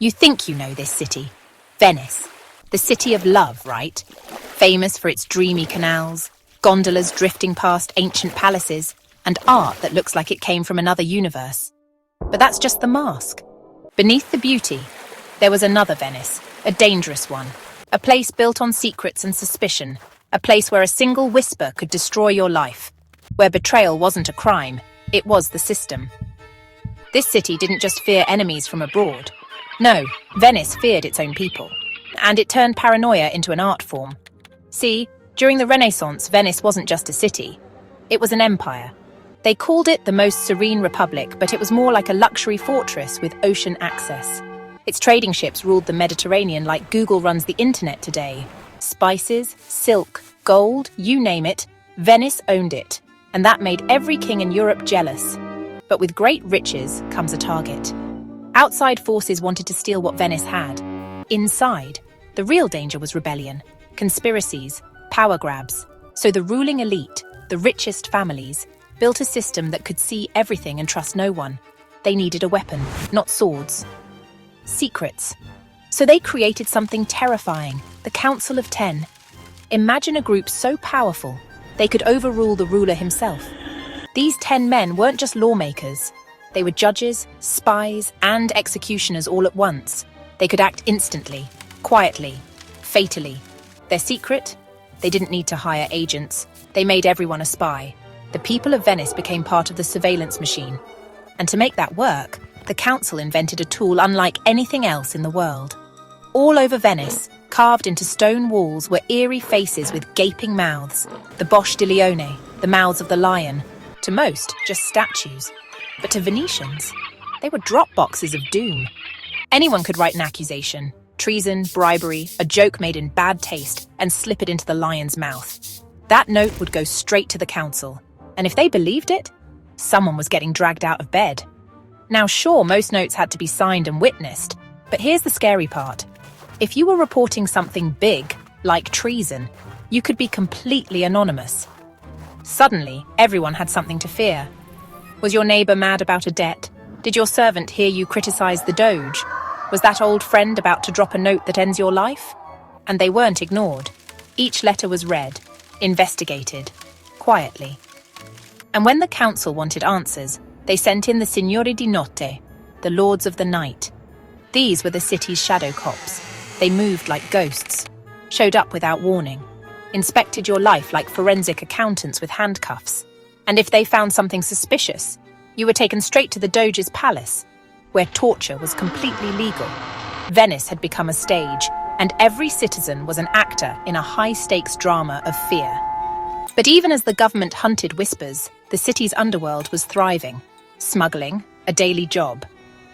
You think you know this city. Venice. The city of love, right? Famous for its dreamy canals, gondolas drifting past ancient palaces, and art that looks like it came from another universe. But that's just the mask. Beneath the beauty, there was another Venice, a dangerous one. A place built on secrets and suspicion. A place where a single whisper could destroy your life. Where betrayal wasn't a crime, it was the system. This city didn't just fear enemies from abroad. No, Venice feared its own people. And it turned paranoia into an art form. See, during the Renaissance, Venice wasn't just a city. It was an empire. They called it the most serene republic, but it was more like a luxury fortress with ocean access. Its trading ships ruled the Mediterranean like Google runs the internet today. Spices, silk, gold, you name it, Venice owned it. And that made every king in Europe jealous. But with great riches comes a target. Outside forces wanted to steal what Venice had. Inside, the real danger was rebellion, conspiracies, power grabs. So the ruling elite, the richest families, built a system that could see everything and trust no one. They needed a weapon, not swords. Secrets. So they created something terrifying, the Council of Ten. Imagine a group so powerful, they could overrule the ruler himself. These 10 men weren't just lawmakers. They were judges, spies, and executioners all at once. They could act instantly, quietly, fatally. Their secret? They didn't need to hire agents. They made everyone a spy. The people of Venice became part of the surveillance machine. And to make that work, the council invented a tool unlike anything else in the world. All over Venice, carved into stone walls, were eerie faces with gaping mouths. The Bocche di Leone, the mouths of the lion. To most, just statues. But to Venetians, they were dropboxes of doom. Anyone could write an accusation, treason, bribery, a joke made in bad taste, and slip it into the lion's mouth. That note would go straight to the council. And if they believed it, someone was getting dragged out of bed. Now sure, most notes had to be signed and witnessed, but here's the scary part. If you were reporting something big, like treason, you could be completely anonymous. Suddenly, everyone had something to fear. Was your neighbour mad about a debt? Did your servant hear you criticise the Doge? Was that old friend about to drop a note that ends your life? And they weren't ignored. Each letter was read, investigated, quietly. And when the council wanted answers, they sent in the Signori di Notte, the lords of the night. These were the city's shadow cops. They moved like ghosts, showed up without warning, inspected your life like forensic accountants with handcuffs. And if they found something suspicious, you were taken straight to the Doge's palace, where torture was completely legal. Venice had become a stage, and every citizen was an actor in a high-stakes drama of fear. But even as the government hunted whispers, the city's underworld was thriving. Smuggling, a daily job.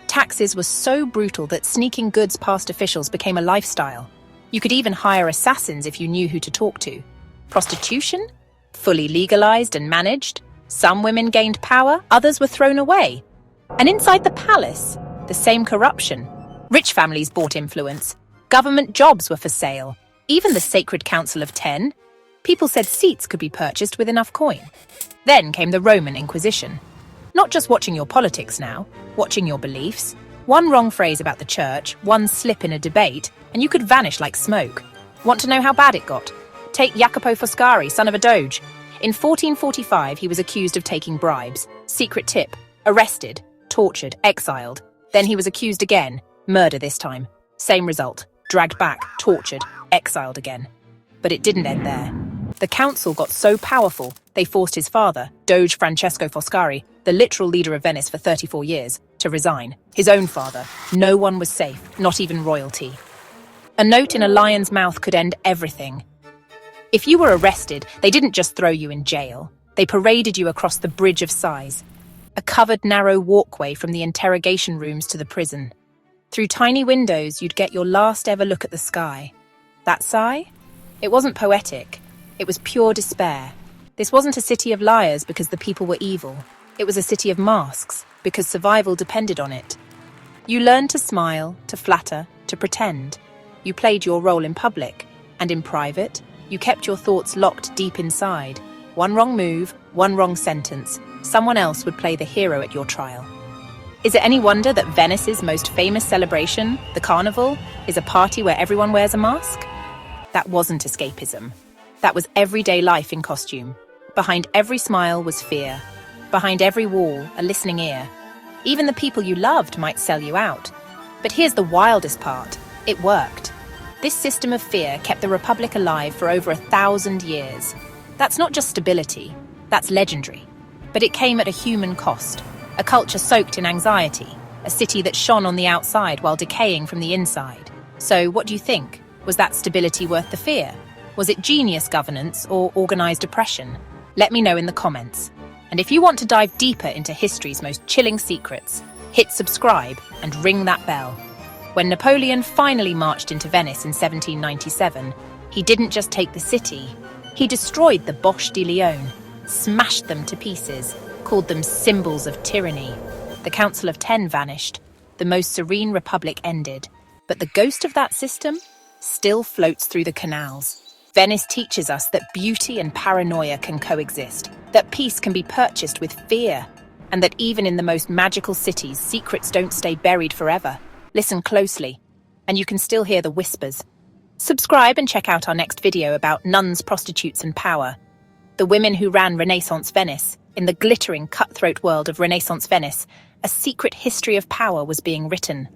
Taxes were so brutal that sneaking goods past officials became a lifestyle. You could even hire assassins if you knew who to talk to. Prostitution? Fully legalized and managed. Some women gained power, others were thrown away. And inside the palace, the same corruption. Rich families bought influence. Government jobs were for sale. Even the Sacred Council of Ten. People said seats could be purchased with enough coin. Then came the Roman Inquisition. Not just watching your politics now, watching your beliefs. One wrong phrase about the church, one slip in a debate, and you could vanish like smoke. Want to know how bad it got? Take Jacopo Foscari, son of a doge. In 1445, he was accused of taking bribes. Secret tip. Arrested, tortured, exiled. Then he was accused again. Murder this time. Same result. Dragged back, tortured, exiled again. But it didn't end there. The council got so powerful, they forced his father, Doge Francesco Foscari, the literal leader of Venice for 34 years, to resign. His own father. No one was safe, not even royalty. A note in a lion's mouth could end everything. If you were arrested, they didn't just throw you in jail. They paraded you across the Bridge of Sighs, a covered narrow walkway from the interrogation rooms to the prison. Through tiny windows, you'd get your last ever look at the sky. That sigh? It wasn't poetic. It was pure despair. This wasn't a city of liars because the people were evil. It was a city of masks because survival depended on it. You learned to smile, to flatter, to pretend. You played your role in public, and in private, you kept your thoughts locked deep inside. One wrong move, one wrong sentence, someone else would play the hero at your trial. Is it any wonder that Venice's most famous celebration, the Carnival, is a party where everyone wears a mask? That wasn't escapism. That was everyday life in costume. Behind every smile was fear. Behind every wall, a listening ear. Even the people you loved might sell you out. But here's the wildest part. It worked. This system of fear kept the Republic alive for over 1,000 years. That's not just stability, that's legendary. But it came at a human cost. A culture soaked in anxiety, a city that shone on the outside while decaying from the inside. So what do you think? Was that stability worth the fear? Was it genius governance or organized oppression? Let me know in the comments. And if you want to dive deeper into history's most chilling secrets, hit subscribe and ring that bell. When Napoleon finally marched into Venice in 1797, he didn't just take the city, he destroyed the Bocche di Leone, smashed them to pieces, called them symbols of tyranny. The Council of Ten vanished, the most serene republic ended, but the ghost of that system still floats through the canals. Venice teaches us that beauty and paranoia can coexist, that peace can be purchased with fear, and that even in the most magical cities, secrets don't stay buried forever. Listen closely, and you can still hear the whispers. Subscribe and check out our next video about nuns, prostitutes, and power. The women who ran Renaissance Venice. In the glittering, cutthroat world of Renaissance Venice, a secret history of power was being written.